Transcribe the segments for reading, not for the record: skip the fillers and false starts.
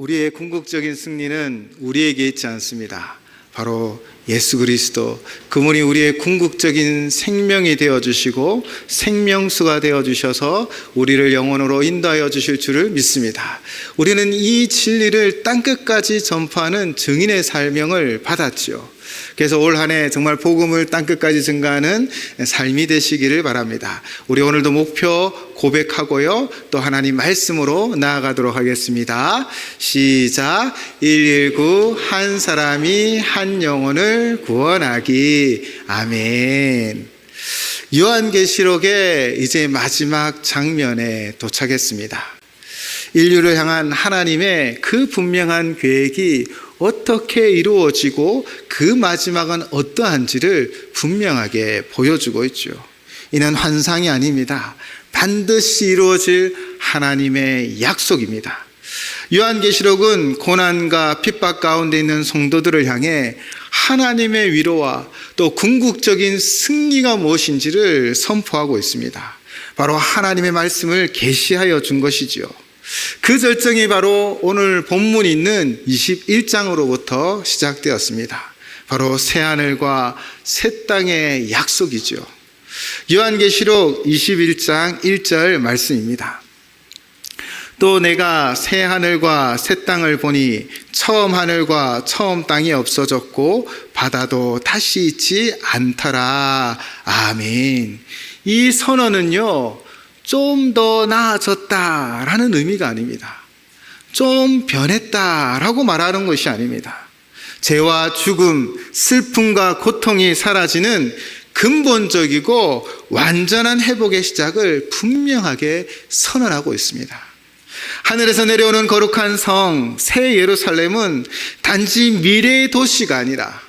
우리의 궁극적인 승리는 우리에게 있지 않습니다. 바로 예수 그리스도, 그분이 우리의 궁극적인 생명이 되어주시고 생명수가 되어주셔서 우리를 영원으로 인도하여 주실 줄을 믿습니다. 우리는 이 진리를 땅끝까지 전파하는 증인의 사명을 받았지요. 그래서 올 한 해 정말 복음을 땅끝까지 증가하는 삶이 되시기를 바랍니다. 우리 오늘도 목표 고백하고요, 또 하나님 말씀으로 나아가도록 하겠습니다. 시작. 119 한 사람이 한 영혼을 구원하기. 아멘. 요한계시록의 이제 마지막 장면에 도착했습니다. 인류를 향한 하나님의 그 분명한 계획이 어떻게 이루어지고 그 마지막은 어떠한지를 분명하게 보여주고 있죠. 이는 환상이 아닙니다. 반드시 이루어질 하나님의 약속입니다. 요한계시록은 고난과 핍박 가운데 있는 성도들을 향해 하나님의 위로와 또 궁극적인 승리가 무엇인지를 선포하고 있습니다. 바로 하나님의 말씀을 계시하여 준 것이지요. 그 절정이 바로 오늘 본문이 있는 21장으로부터 시작되었습니다. 바로 새하늘과 새 땅의 약속이죠. 요한계시록 21장 1절 말씀입니다. 또 내가 새 하늘과 새 땅을 보니 처음 하늘과 처음 땅이 없어졌고 바다도 다시 있지 않더라. 아멘. 이 선언은요, 좀 더 나아졌다라는 의미가 아닙니다. 좀 변했다라고 말하는 것이 아닙니다. 죄와 죽음, 슬픔과 고통이 사라지는 근본적이고 완전한 회복의 시작을 분명하게 선언하고 있습니다. 하늘에서 내려오는 거룩한 성, 새 예루살렘은 단지 미래의 도시가 아니라,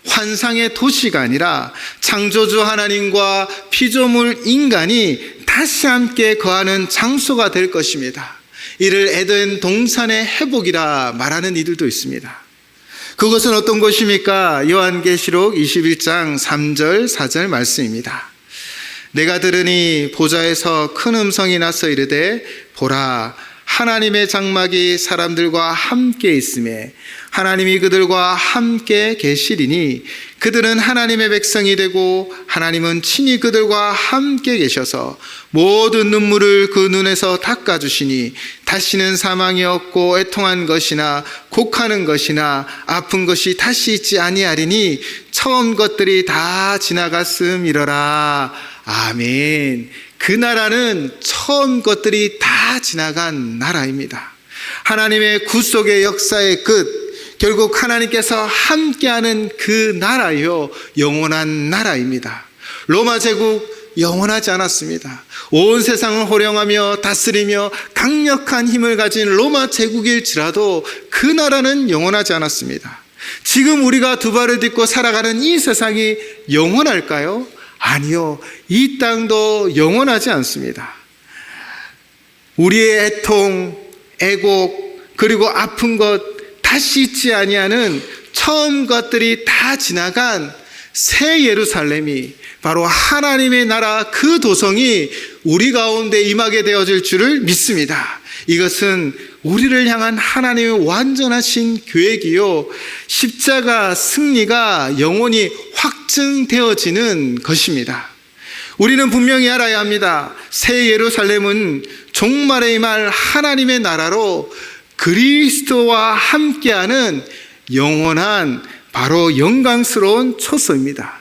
환상의 도시가 아니라 창조주 하나님과 피조물 인간이 다시 함께 거하는 장소가 될 것입니다. 이를 에덴 동산의 회복이라 말하는 이들도 있습니다. 그것은 어떤 것입니까? 요한계시록 21장 3절 4절 말씀입니다. 내가 들으니 보좌에서 큰 음성이 나서 이르되 보라, 하나님의 장막이 사람들과 함께 있음에 하나님이 그들과 함께 계시리니 그들은 하나님의 백성이 되고 하나님은 친히 그들과 함께 계셔서 모든 눈물을 그 눈에서 닦아주시니 다시는 사망이 없고 애통한 것이나 곡하는 것이나 아픈 것이 다시 있지 아니하리니 처음 것들이 다 지나갔음이러라. 아멘. 그 나라는 처음 것들이 다 지나간 나라입니다. 하나님의 구속의 역사의 끝, 결국 하나님께서 함께하는 그 나라요, 영원한 나라입니다. 로마 제국 영원하지 않았습니다. 온 세상을 호령하며 다스리며 강력한 힘을 가진 로마 제국일지라도 그 나라는 영원하지 않았습니다. 지금 우리가 두 발을 딛고 살아가는 이 세상이 영원할까요? 아니요. 이 땅도 영원하지 않습니다. 우리의 애통, 애곡, 그리고 아픈 것 다시 있지 아니하는 처음 것들이 다 지나간 새 예루살렘이 바로 하나님의 나라 그 도성이 우리 가운데 임하게 되어질 줄을 믿습니다. 이것은 우리를 향한 하나님의 완전하신 계획이요, 십자가 승리가 영원히 확증되어지는 것입니다. 우리는 분명히 알아야 합니다. 새 예루살렘은 종말에 임할 하나님의 나라로 그리스도와 함께하는 영원한 바로 영광스러운 초소입니다.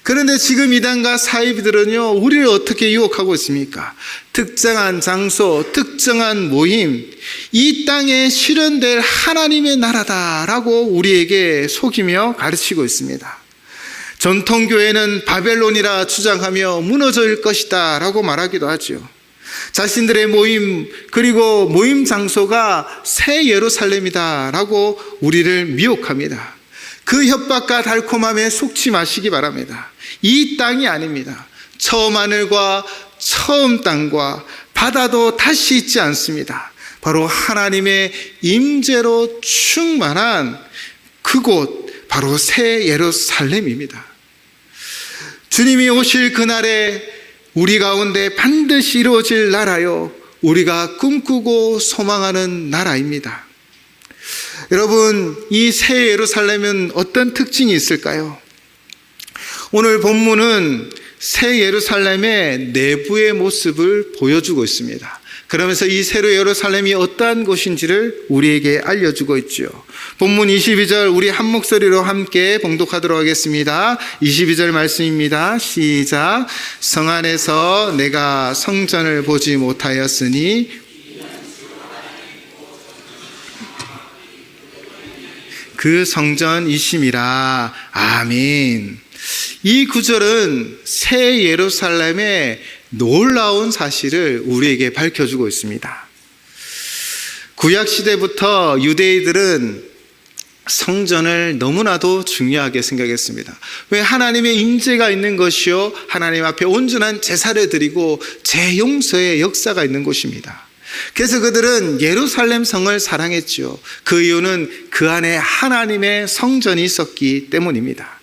그런데 지금 이단과 사이비들은요, 우리를 어떻게 유혹하고 있습니까? 특정한 장소, 특정한 모임, 이 땅에 실현될 하나님의 나라다라고 우리에게 속이며 가르치고 있습니다. 전통교회는 바벨론이라 주장하며 무너질 것이다 라고 말하기도 하죠. 자신들의 모임, 그리고 모임 장소가 새 예루살렘이다 라고 우리를 미혹합니다. 그 협박과 달콤함에 속지 마시기 바랍니다. 이 땅이 아닙니다. 처음 하늘과 처음 땅과 바다도 다시 있지 않습니다. 바로 하나님의 임재로 충만한 그곳, 바로 새 예루살렘입니다. 주님이 오실 그날에 우리 가운데 반드시 이루어질 나라요, 우리가 꿈꾸고 소망하는 나라입니다. 여러분, 이 새 예루살렘은 어떤 특징이 있을까요? 오늘 본문은 새 예루살렘의 내부의 모습을 보여주고 있습니다. 그러면서 이 새 예루살렘이 어떠한 곳인지를 우리에게 알려주고 있죠. 본문 22절 우리 한 목소리로 함께 봉독하도록 하겠습니다. 22절 말씀입니다. 시작. 성 안에서 내가 성전을 보지 못하였으니 그 성전이심이라. 아멘. 이 구절은 새 예루살렘의 놀라운 사실을 우리에게 밝혀주고 있습니다. 구약시대부터 유대인들은 성전을 너무나도 중요하게 생각했습니다. 왜? 하나님의 임재가 있는 것이요, 하나님 앞에 온전한 제사를 드리고 재용서의 역사가 있는 곳입니다. 그래서 그들은 예루살렘 성을 사랑했죠. 그 이유는 그 안에 하나님의 성전이 있었기 때문입니다.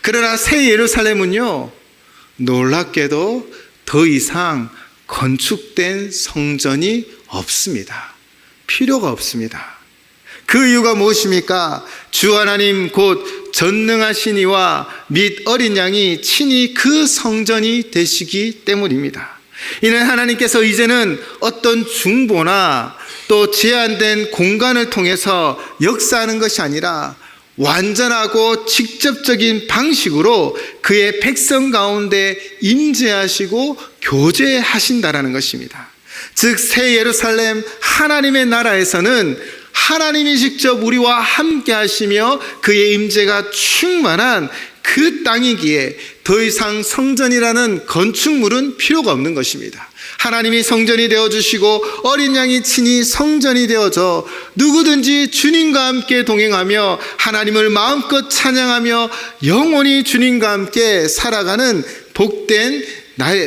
그러나 새 예루살렘은요, 놀랍게도 더 이상 건축된 성전이 없습니다. 필요가 없습니다. 그 이유가 무엇입니까? 주 하나님 곧 전능하신 이와 및 어린 양이 친히 그 성전이 되시기 때문입니다. 이는 하나님께서 이제는 어떤 중보나 또 제한된 공간을 통해서 역사하는 것이 아니라 완전하고 직접적인 방식으로 그의 백성 가운데 임재하시고 교제하신다라는 것입니다. 즉 새 예루살렘 하나님의 나라에서는 하나님이 직접 우리와 함께 하시며 그의 임재가 충만한 그 땅이기에 더 이상 성전이라는 건축물은 필요가 없는 것입니다. 하나님이 성전이 되어주시고 어린 양이 친히 성전이 되어져 누구든지 주님과 함께 동행하며 하나님을 마음껏 찬양하며 영원히 주님과 함께 살아가는 복된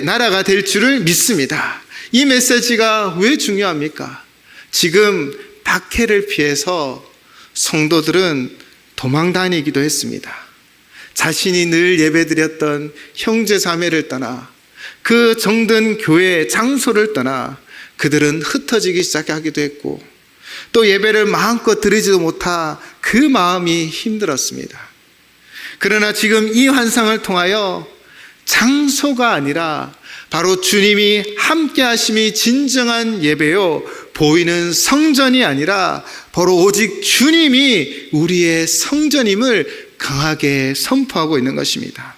나라가 될 줄을 믿습니다. 이 메시지가 왜 중요합니까? 지금 박해를 피해서 성도들은 도망 다니기도 했습니다. 자신이 늘 예배드렸던 형제 자매를 떠나 그 정든 교회 장소를 떠나 그들은 흩어지기 시작하기도 했고 또 예배를 마음껏 드리지도 못하 그 마음이 힘들었습니다. 그러나 지금 이 환상을 통하여 장소가 아니라 바로 주님이 함께 하심이 진정한 예배요, 보이는 성전이 아니라 바로 오직 주님이 우리의 성전임을 강하게 선포하고 있는 것입니다.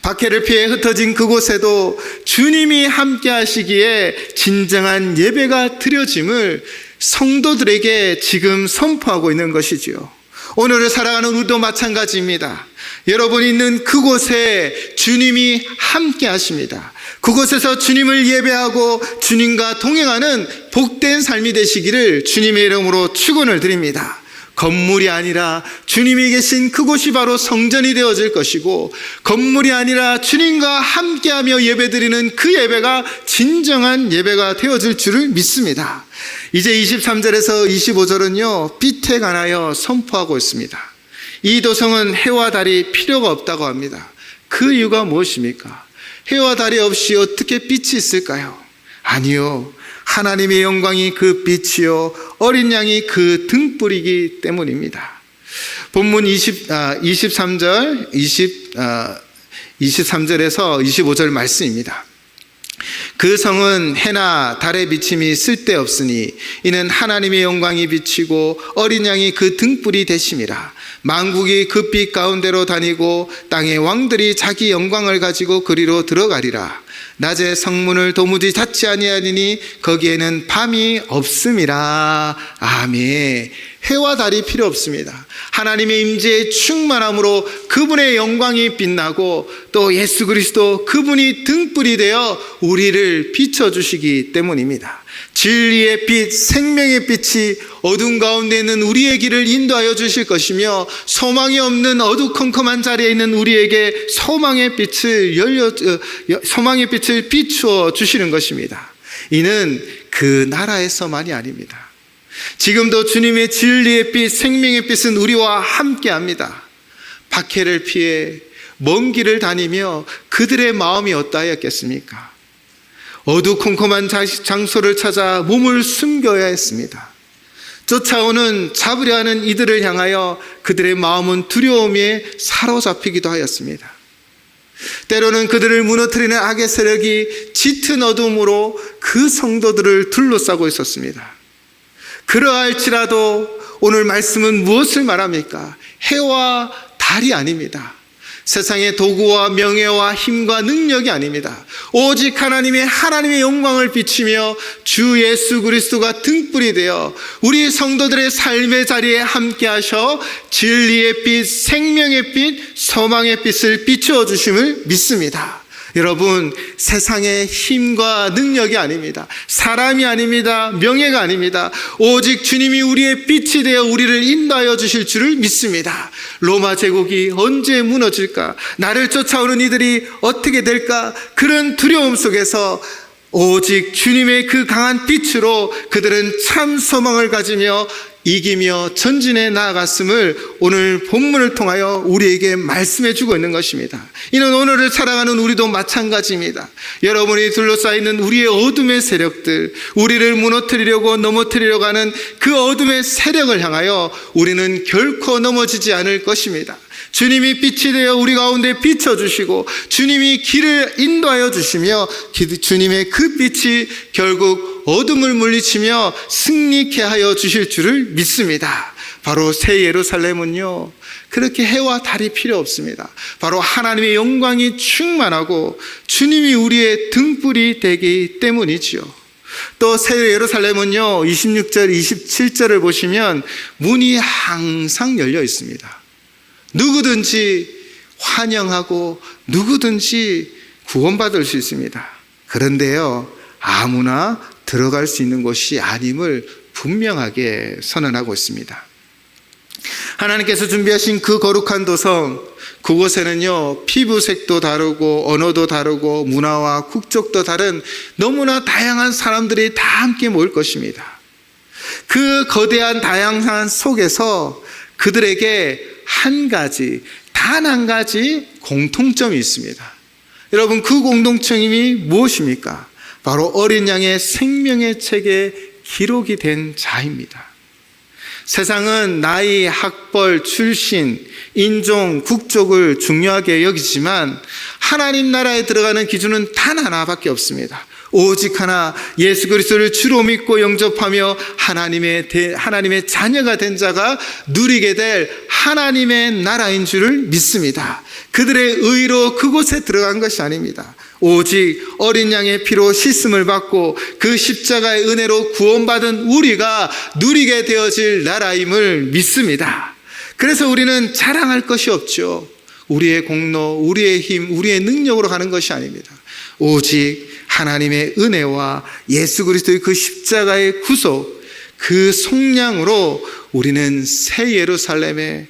박해를 피해 흩어진 그곳에도 주님이 함께 하시기에 진정한 예배가 드려짐을 성도들에게 지금 선포하고 있는 것이지요. 오늘을 살아가는 우리도 마찬가지입니다. 여러분이 있는 그곳에 주님이 함께 하십니다. 그곳에서 주님을 예배하고 주님과 동행하는 복된 삶이 되시기를 주님의 이름으로 축원을 드립니다. 건물이 아니라 주님이 계신 그곳이 바로 성전이 되어질 것이고, 건물이 아니라 주님과 함께하며 예배드리는 그 예배가 진정한 예배가 되어질 줄을 믿습니다. 이제 23절에서 25절은요 빛에 관하여 선포하고 있습니다. 이 도성은 해와 달이 필요가 없다고 합니다. 그 이유가 무엇입니까? 해와 달이 없이 어떻게 빛이 있을까요? 아니요, 하나님의 영광이 그 빛이요 어린 양이 그 등불이기 때문입니다. 본문 23절에서 25절 말씀입니다. 그 성은 해나 달의 비침이 쓸데없으니 이는 하나님의 영광이 비치고 어린 양이 그 등불이 되심이라. 만국이 그 빛 가운데로 다니고 땅의 왕들이 자기 영광을 가지고 그리로 들어가리라. 낮에 성문을 도무지 닫지 아니하리니 거기에는 밤이 없음이라. 아멘. 해와 달이 필요 없습니다. 하나님의 임재의 충만함으로 그분의 영광이 빛나고 또 예수 그리스도 그분이 등불이 되어 우리를 비춰주시기 때문입니다. 진리의 빛, 생명의 빛이 어두운 가운데 있는 우리의 길을 인도하여 주실 것이며, 소망이 없는 어두컴컴한 자리에 있는 우리에게 소망의 빛을 비추어 주시는 것입니다. 이는 그 나라에서만이 아닙니다. 지금도 주님의 진리의 빛, 생명의 빛은 우리와 함께합니다. 박해를 피해 먼 길을 다니며 그들의 마음이 어떠하였겠습니까? 어두컴컴한 장소를 찾아 몸을 숨겨야 했습니다. 쫓아오는 잡으려 하는 이들을 향하여 그들의 마음은 두려움에 사로잡히기도 하였습니다. 때로는 그들을 무너뜨리는 악의 세력이 짙은 어둠으로 그 성도들을 둘러싸고 있었습니다. 그러할지라도 오늘 말씀은 무엇을 말합니까? 해와 달이 아닙니다. 세상의 도구와 명예와 힘과 능력이 아닙니다. 오직 하나님의 영광을 비치며 주 예수 그리스도가 등불이 되어 우리 성도들의 삶의 자리에 함께 하셔 진리의 빛, 생명의 빛, 소망의 빛을 비추어 주심을 믿습니다. 여러분, 세상의 힘과 능력이 아닙니다. 사람이 아닙니다. 명예가 아닙니다. 오직 주님이 우리의 빛이 되어 우리를 인도하여 주실 줄을 믿습니다. 로마 제국이 언제 무너질까? 나를 쫓아오는 이들이 어떻게 될까? 그런 두려움 속에서 오직 주님의 그 강한 빛으로 그들은 참 소망을 가지며 이기며 전진해 나아갔음을 오늘 본문을 통하여 우리에게 말씀해 주고 있는 것입니다. 이는 오늘을 살아가는 우리도 마찬가지입니다. 여러분이 둘러싸여 있는 우리의 어둠의 세력들, 우리를 무너뜨리려고 넘어뜨리려고 하는 그 어둠의 세력을 향하여 우리는 결코 넘어지지 않을 것입니다. 주님이 빛이 되어 우리 가운데 비춰주시고 주님이 길을 인도하여 주시며 주님의 그 빛이 결국 어둠을 물리치며 승리케 하여 주실 줄을 믿습니다. 바로 새 예루살렘은요, 그렇게 해와 달이 필요 없습니다. 바로 하나님의 영광이 충만하고 주님이 우리의 등불이 되기 때문이지요. 또 새 예루살렘은요, 26절 27절을 보시면 문이 항상 열려 있습니다. 누구든지 환영하고 누구든지 구원받을 수 있습니다. 그런데요, 아무나 들어갈 수 있는 곳이 아님을 분명하게 선언하고 있습니다. 하나님께서 준비하신 그 거룩한 도성, 그곳에는요, 피부색도 다르고 언어도 다르고 문화와 국적도 다른 너무나 다양한 사람들이 다 함께 모일 것입니다. 그 거대한 다양한 속에서 그들에게 단 한 가지 공통점이 있습니다. 여러분, 그 공동점이 무엇입니까? 바로 어린 양의 생명의 책에 기록이 된 자입니다. 세상은 나이, 학벌, 출신, 인종, 국적을 중요하게 여기지만 하나님 나라에 들어가는 기준은 단 하나밖에 없습니다. 오직 하나, 예수 그리스도를 주로 믿고 영접하며 하나님의 자녀가 된 자가 누리게 될 하나님의 나라인 줄을 믿습니다. 그들의 의로 그곳에 들어간 것이 아닙니다. 오직 어린 양의 피로 씻음을 받고 그 십자가의 은혜로 구원받은 우리가 누리게 되어질 나라임을 믿습니다. 그래서 우리는 자랑할 것이 없죠. 우리의 공로, 우리의 힘, 우리의 능력으로 가는 것이 아닙니다. 오직 하나님의 은혜와 예수 그리스도의 그 십자가의 구속, 그 속량으로 우리는 새 예루살렘에,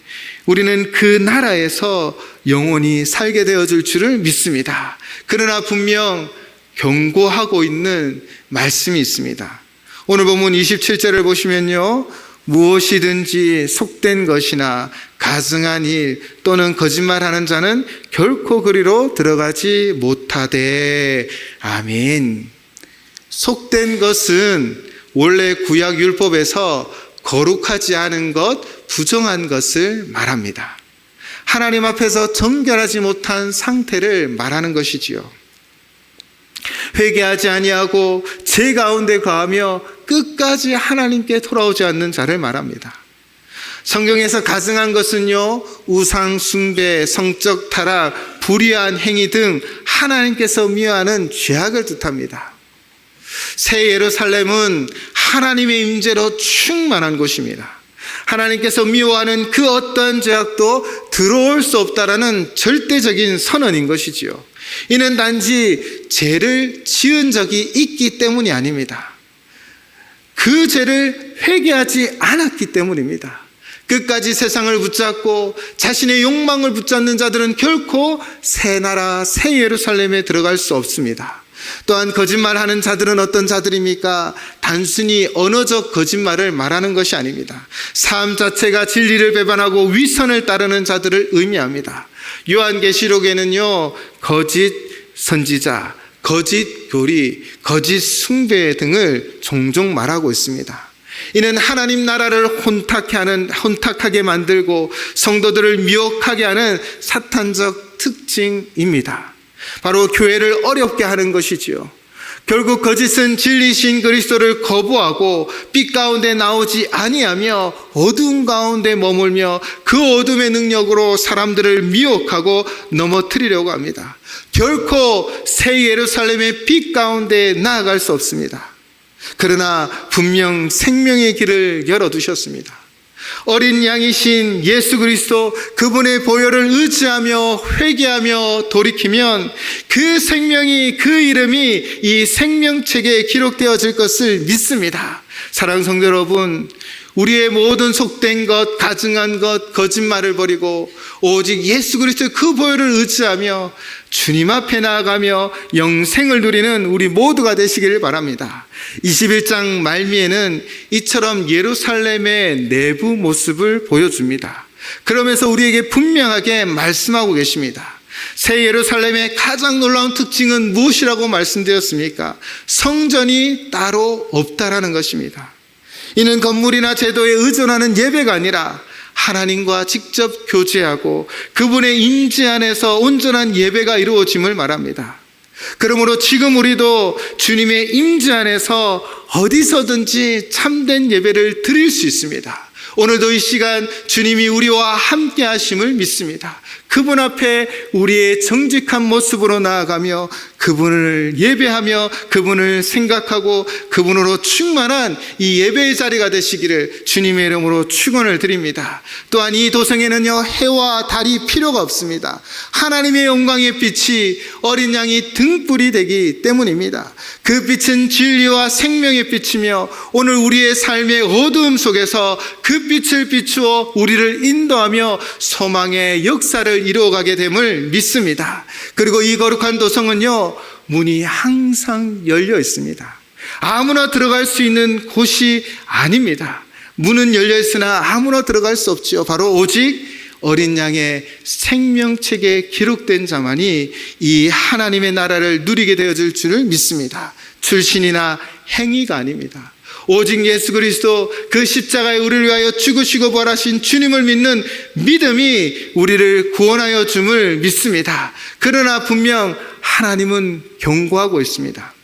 우리는 그 나라에서 영원히 살게 되어질 줄을 믿습니다. 그러나 분명 경고하고 있는 말씀이 있습니다. 오늘 본문 27절을 보시면요, 무엇이든지 속된 것이나 가증한 일 또는 거짓말하는 자는 결코 그리로 들어가지 못하되. 아멘. 속된 것은 원래 구약 율법에서 거룩하지 않은 것, 부정한 것을 말합니다. 하나님 앞에서 정결하지 못한 상태를 말하는 것이지요. 회개하지 아니하고 죄 가운데 거하며 끝까지 하나님께 돌아오지 않는 자를 말합니다. 성경에서 가증한 것은요, 우상 숭배, 성적 타락, 불의한 행위 등 하나님께서 미워하는 죄악을 뜻합니다. 새 예루살렘은 하나님의 임재로 충만한 곳입니다. 하나님께서 미워하는 그 어떠한 죄악도 들어올 수 없다라는 절대적인 선언인 것이지요. 이는 단지 죄를 지은 적이 있기 때문이 아닙니다. 그 죄를 회개하지 않았기 때문입니다. 끝까지 세상을 붙잡고 자신의 욕망을 붙잡는 자들은 결코 새 나라, 새 예루살렘에 들어갈 수 없습니다. 또한 거짓말하는 자들은 어떤 자들입니까? 단순히 언어적 거짓말을 말하는 것이 아닙니다. 삶 자체가 진리를 배반하고 위선을 따르는 자들을 의미합니다. 요한계시록에는요, 거짓 선지자, 거짓 교리, 거짓 숭배 등을 종종 말하고 있습니다. 이는 하나님 나라를 혼탁하게 만들고 성도들을 미혹하게 하는 사탄적 특징입니다. 바로 교회를 어렵게 하는 것이지요. 결국 거짓은 진리신 그리스도를 거부하고 빛 가운데 나오지 아니하며 어두운 가운데 머물며 그 어둠의 능력으로 사람들을 미혹하고 넘어뜨리려고 합니다. 결코 새 예루살렘의 빛 가운데 나아갈 수 없습니다. 그러나 분명 생명의 길을 열어두셨습니다. 어린 양이신 예수 그리스도, 그분의 보혈을 의지하며 회개하며 돌이키면 그 생명이, 그 이름이 이 생명책에 기록되어질 것을 믿습니다. 사랑하는 성도 여러분, 우리의 모든 속된 것, 가증한 것, 거짓말을 버리고 오직 예수 그리스도의 그 보혈을 의지하며 주님 앞에 나아가며 영생을 누리는 우리 모두가 되시기를 바랍니다. 21장 말미에는 이처럼 예루살렘의 내부 모습을 보여줍니다. 그러면서 우리에게 분명하게 말씀하고 계십니다. 새 예루살렘의 가장 놀라운 특징은 무엇이라고 말씀드렸습니까? 성전이 따로 없다라는 것입니다. 이는 건물이나 제도에 의존하는 예배가 아니라 하나님과 직접 교제하고 그분의 임재 안에서 온전한 예배가 이루어짐을 말합니다. 그러므로 지금 우리도 주님의 임재 안에서 어디서든지 참된 예배를 드릴 수 있습니다. 오늘도 이 시간 주님이 우리와 함께 하심을 믿습니다. 그분 앞에 우리의 정직한 모습으로 나아가며 그분을 예배하며 그분을 생각하고 그분으로 충만한 이 예배의 자리가 되시기를 주님의 이름으로 축원을 드립니다. 또한 이 도성에는요, 해와 달이 필요가 없습니다. 하나님의 영광의 빛이 어린 양이 등불이 되기 때문입니다. 그 빛은 진리와 생명의 빛이며 오늘 우리의 삶의 어두움 속에서 그 빛을 비추어 우리를 인도하며 소망의 역사를 이루어가게 됨을 믿습니다. 그리고 이 거룩한 도성은요, 문이 항상 열려 있습니다. 아무나 들어갈 수 있는 곳이 아닙니다. 문은 열려 있으나 아무나 들어갈 수 없지요. 바로 오직 어린 양의 생명책에 기록된 자만이 이 하나님의 나라를 누리게 되어질 줄을 믿습니다. 출신이나 행위가 아닙니다. 오직 예수 그리스도 그 십자가에 우리를 위하여 죽으시고 부활하신 주님을 믿는 믿음이 우리를 구원하여 줌을 믿습니다. 그러나 분명 하나님은 경고하고 있습니다.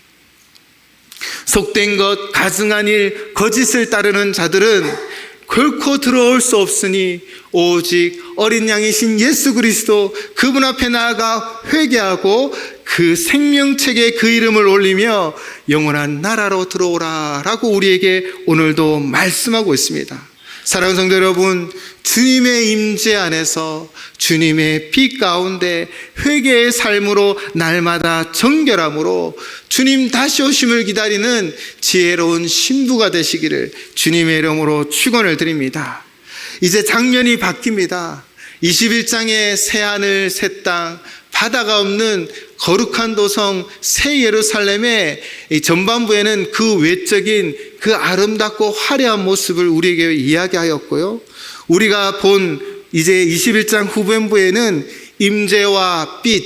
속된 것, 가증한 일, 거짓을 따르는 자들은 결코 들어올 수 없으니 오직 어린 양이신 예수 그리스도 그분 앞에 나아가 회개하고 그 생명책에 그 이름을 올리며 영원한 나라로 들어오라 라고 우리에게 오늘도 말씀하고 있습니다. 사랑하는 성도 여러분, 주님의 임재 안에서 주님의 빛 가운데 회개의 삶으로 날마다 정결함으로 주님 다시 오심을 기다리는 지혜로운 신부가 되시기를 주님의 이름으로 축원을 드립니다. 이제 장면이 바뀝니다. 21장의 새하늘 새 땅, 바다가 없는 거룩한 도성 새 예루살렘의 전반부에는 그 외적인 그 아름답고 화려한 모습을 우리에게 이야기하였고요, 우리가 본 이제 21장 후반부에는 임재와 빛,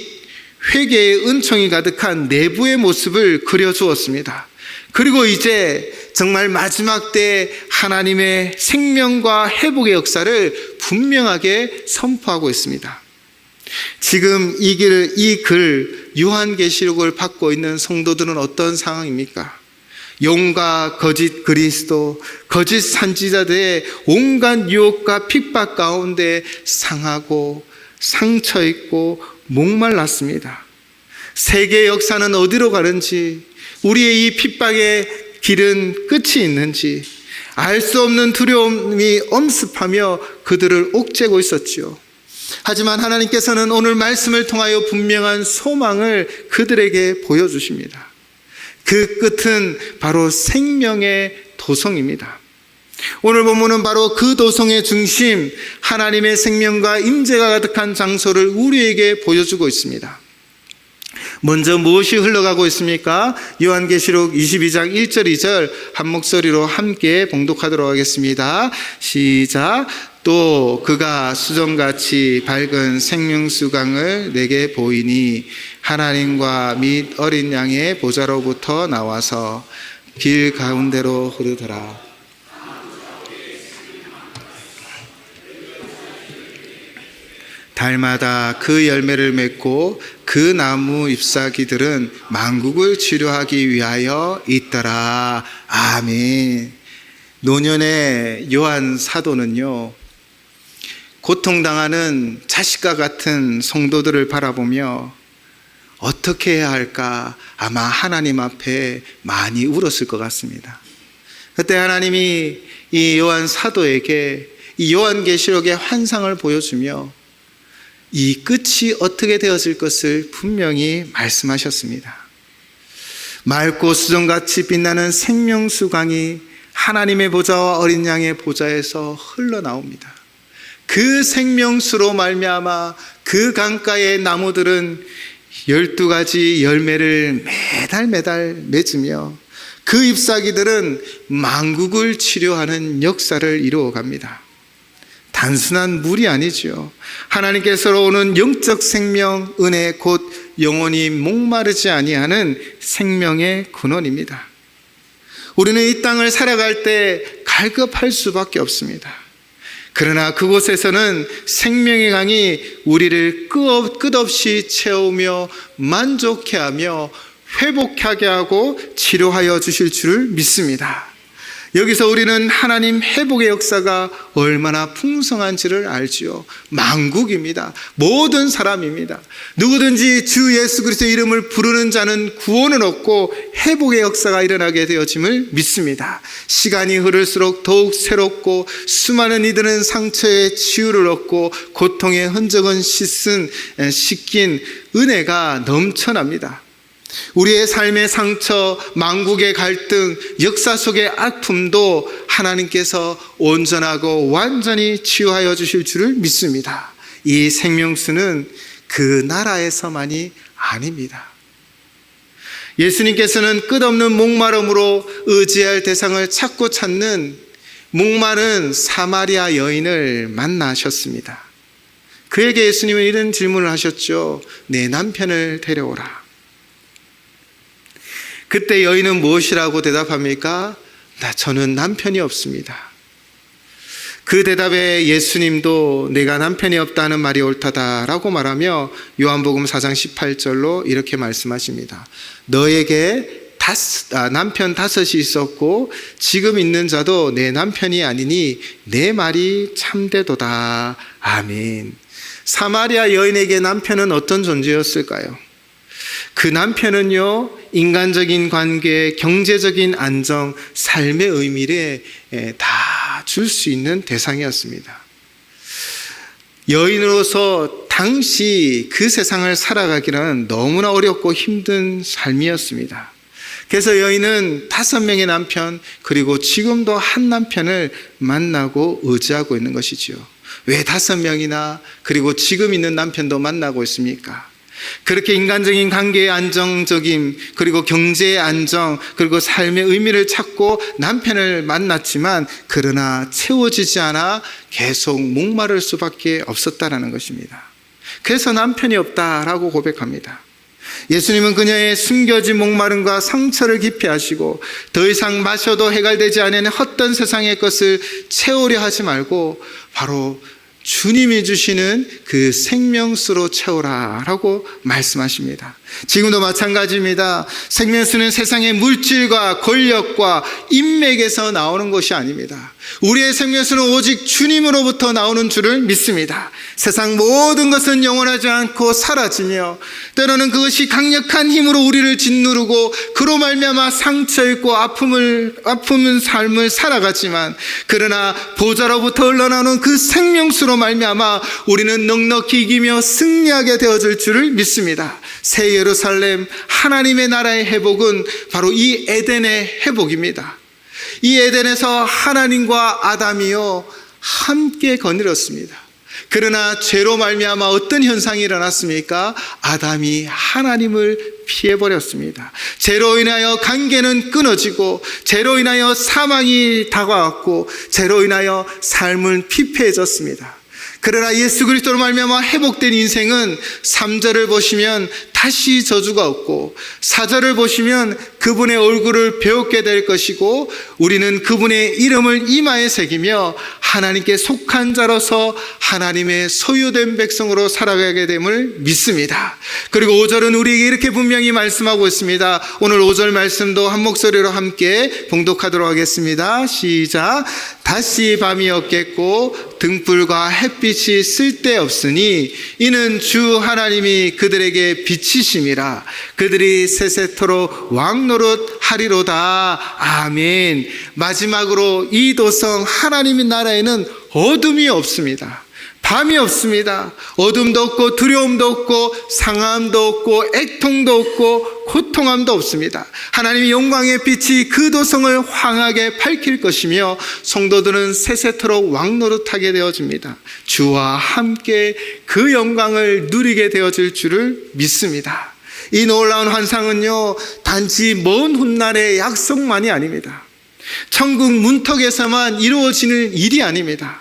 회개의 은총이 가득한 내부의 모습을 그려주었습니다. 그리고 이제 정말 마지막 때 하나님의 생명과 회복의 역사를 분명하게 선포하고 있습니다. 지금 이 글 요한계시록을 받고 있는 성도들은 어떤 상황입니까? 용과 거짓 그리스도, 거짓 선지자들의 온갖 유혹과 핍박 가운데 상하고 상처있고 목말랐습니다. 세계의 역사는 어디로 가는지, 우리의 이 핍박의 길은 끝이 있는지 알 수 없는 두려움이 엄습하며 그들을 옥죄고 있었지요. 하지만 하나님께서는 오늘 말씀을 통하여 분명한 소망을 그들에게 보여주십니다. 그 끝은 바로 생명의 도성입니다. 오늘 본문은 바로 그 도성의 중심, 하나님의 생명과 임재가 가득한 장소를 우리에게 보여주고 있습니다. 먼저 무엇이 흘러가고 있습니까? 요한계시록 22장 1절 2절 한 목소리로 함께 봉독하도록 하겠습니다. 시작. 또 그가 수정같이 밝은 생명수강을 내게 보이니 하나님과 및 어린 양의 보좌로부터 나와서 길 가운데로 흐르더라. 달마다 그 열매를 맺고 그 나무 잎사귀들은 만국을 치료하기 위하여 있더라. 아멘. 노년의 요한 사도는요, 고통당하는 자식과 같은 성도들을 바라보며 어떻게 해야 할까 아마 하나님 앞에 많이 울었을 것 같습니다. 그때 하나님이 이 요한 사도에게 이 요한계시록의 환상을 보여주며 이 끝이 어떻게 되어질 것을 분명히 말씀하셨습니다. 맑고 수정같이 빛나는 생명수강이 하나님의 보좌와 어린 양의 보좌에서 흘러나옵니다. 그 생명수로 말미암아 그 강가의 나무들은 12가지 열매를 매달 맺으며 그 잎사귀들은 만국을 치료하는 역사를 이루어갑니다. 단순한 물이 아니죠. 하나님께서 오는 영적 생명, 은혜, 곧 영원히 목마르지 아니하는 생명의 근원입니다. 우리는 이 땅을 살아갈 때 갈급할 수밖에 없습니다. 그러나 그곳에서는 생명의 강이 우리를 끝없이 채우며 만족해 하며 회복하게 하고 치료하여 주실 줄을 믿습니다. 여기서 우리는 하나님 회복의 역사가 얼마나 풍성한지를 알지요. 만국입니다. 모든 사람입니다. 누구든지 주 예수 그리스도의 이름을 부르는 자는 구원을 얻고 회복의 역사가 일어나게 되어짐을 믿습니다. 시간이 흐를수록 더욱 새롭고 수많은 이들은 상처의 치유를 얻고 고통의 흔적은 씻긴 은혜가 넘쳐납니다. 우리의 삶의 상처, 만국의 갈등, 역사 속의 아픔도 하나님께서 온전하고 완전히 치유하여 주실 줄을 믿습니다. 이 생명수는 그 나라에서만이 아닙니다. 예수님께서는 끝없는 목마름으로 의지할 대상을 찾고 찾는 목마른 사마리아 여인을 만나셨습니다. 그에게 예수님은 이런 질문을 하셨죠. 내 남편을 데려오라. 그때 여인은 무엇이라고 대답합니까? 저는 남편이 없습니다. 그 대답에 예수님도 내가 남편이 없다는 말이 옳다라고 말하며 요한복음 4장 18절로 이렇게 말씀하십니다. 너에게 남편 5이 있었고 지금 있는 자도 내 남편이 아니니 내 말이 참되도다. 아멘. 사마리아 여인에게 남편은 어떤 존재였을까요? 그 남편은요, 인간적인 관계, 경제적인 안정, 삶의 의미를 다 줄 수 있는 대상이었습니다. 여인으로서 당시 그 세상을 살아가기는 너무나 어렵고 힘든 삶이었습니다. 그래서 여인은 5명의 남편, 그리고 지금도 한 남편을 만나고 의지하고 있는 것이지요. 왜 5명이나 그리고 지금 있는 남편도 만나고 있습니까? 그렇게 인간적인 관계의 안정적임, 그리고 경제의 안정, 그리고 삶의 의미를 찾고 남편을 만났지만 그러나 채워지지 않아 계속 목마를 수밖에 없었다라는 것입니다. 그래서 남편이 없다라고 고백합니다. 예수님은 그녀의 숨겨진 목마름과 상처를 깊이 하시고 더 이상 마셔도 해결되지 않는 헛된 세상의 것을 채우려 하지 말고 바로 주님이 주시는 그 생명수로 채우라라고 말씀하십니다. 지금도 마찬가지입니다. 생명수는 세상의 물질과 권력과 인맥에서 나오는 것이 아닙니다. 우리의 생명수는 오직 주님으로부터 나오는 줄을 믿습니다. 세상 모든 것은 영원하지 않고 사라지며 때로는 그것이 강력한 힘으로 우리를 짓누르고 그로 말미암아 상처 있고 아픔은 삶을 살아가지만 그러나 보좌로부터 흘러나오는 그 생명수로 말미암아 우리는 넉넉히 이기며 승리하게 되어질 줄을 믿습니다. 새 예루살렘, 하나님의 나라의 회복은 바로 이 에덴의 회복입니다. 이 에덴에서 하나님과 아담이요 함께 거닐었습니다. 그러나 죄로 말미암아 어떤 현상이 일어났습니까? 아담이 하나님을 피해버렸습니다. 죄로 인하여 관계는 끊어지고 죄로 인하여 사망이 다가왔고 죄로 인하여 삶은 피폐해졌습니다. 그러나 예수 그리스도로 말미암아 회복된 인생은 3절을 보시면 다시 저주가 없고, 4절을 보시면 그분의 얼굴을 배웠게 될 것이고, 우리는 그분의 이름을 이마에 새기며 하나님께 속한 자로서 하나님의 소유된 백성으로 살아가게 됨을 믿습니다. 그리고 5절은 우리에게 이렇게 분명히 말씀하고 있습니다. 오늘 5절 말씀도 한 목소리로 함께 봉독하도록 하겠습니다. 시작. 다시 밤이 없겠고 등불과 햇빛이 쓸데없으니 이는 주 하나님이 그들에게 빛이심이라. 그들이 세세토록 왕노릇 하리로다. 아멘. 마지막으로 이 도성 하나님의 나라에는 어둠이 없습니다. 밤이 없습니다. 어둠도 없고 두려움도 없고 상함도 없고 애통도 없고 고통함도 없습니다. 하나님의 영광의 빛이 그 도성을 환하게 밝힐 것이며 성도들은 세세토록 왕노릇하게 되어집니다. 주와 함께 그 영광을 누리게 되어질 줄을 믿습니다. 이 놀라운 환상은요, 단지 먼 훗날의 약속만이 아닙니다. 천국 문턱에서만 이루어지는 일이 아닙니다.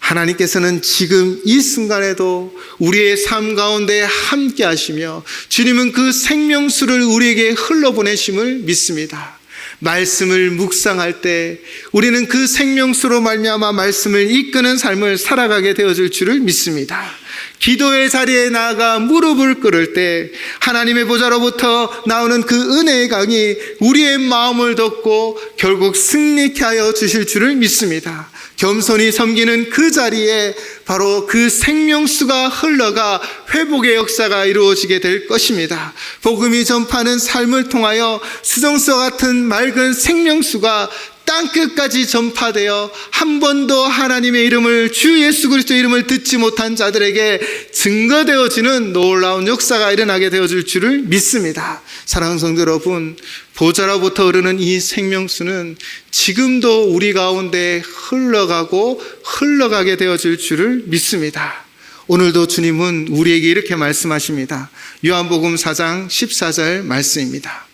하나님께서는 지금 이 순간에도 우리의 삶 가운데 함께 하시며 주님은 그 생명수를 우리에게 흘러보내심을 믿습니다. 말씀을 묵상할 때 우리는 그 생명수로 말미암아 말씀을 이끄는 삶을 살아가게 되어질 줄을 믿습니다. 기도의 자리에 나아가 무릎을 꿇을 때 하나님의 보좌로부터 나오는 그 은혜의 강이 우리의 마음을 덮고 결국 승리케 하여 주실 줄을 믿습니다. 겸손히 섬기는 그 자리에 바로 그 생명수가 흘러가 회복의 역사가 이루어지게 될 것입니다. 복음이 전파하는 삶을 통하여 수정수와 같은 맑은 생명수가 땅끝까지 전파되어 한 번도 하나님의 이름을, 주 예수 그리스도의 이름을 듣지 못한 자들에게 증거되어지는 놀라운 역사가 일어나게 되어질 줄을 믿습니다. 사랑하는 성도 여러분, 보좌로부터 흐르는 이 생명수는 지금도 우리 가운데 흘러가고 흘러가게 되어질 줄을 믿습니다. 오늘도 주님은 우리에게 이렇게 말씀하십니다. 요한복음 4장 14절 말씀입니다.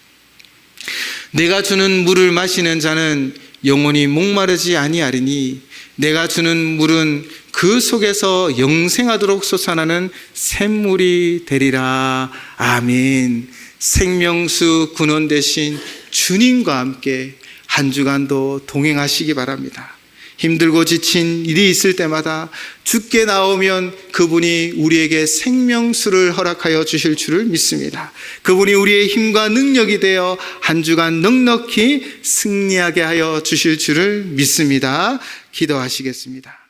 내가 주는 물을 마시는 자는 영원히 목마르지 아니하리니 내가 주는 물은 그 속에서 영생하도록 솟아나는 샘물이 되리라. 아멘. 생명수 근원 되신 주님과 함께 한 주간도 동행하시기 바랍니다. 힘들고 지친 일이 있을 때마다 주께 나오면 그분이 우리에게 생명수를 허락하여 주실 줄을 믿습니다. 그분이 우리의 힘과 능력이 되어 한 주간 넉넉히 승리하게 하여 주실 줄을 믿습니다. 기도하시겠습니다.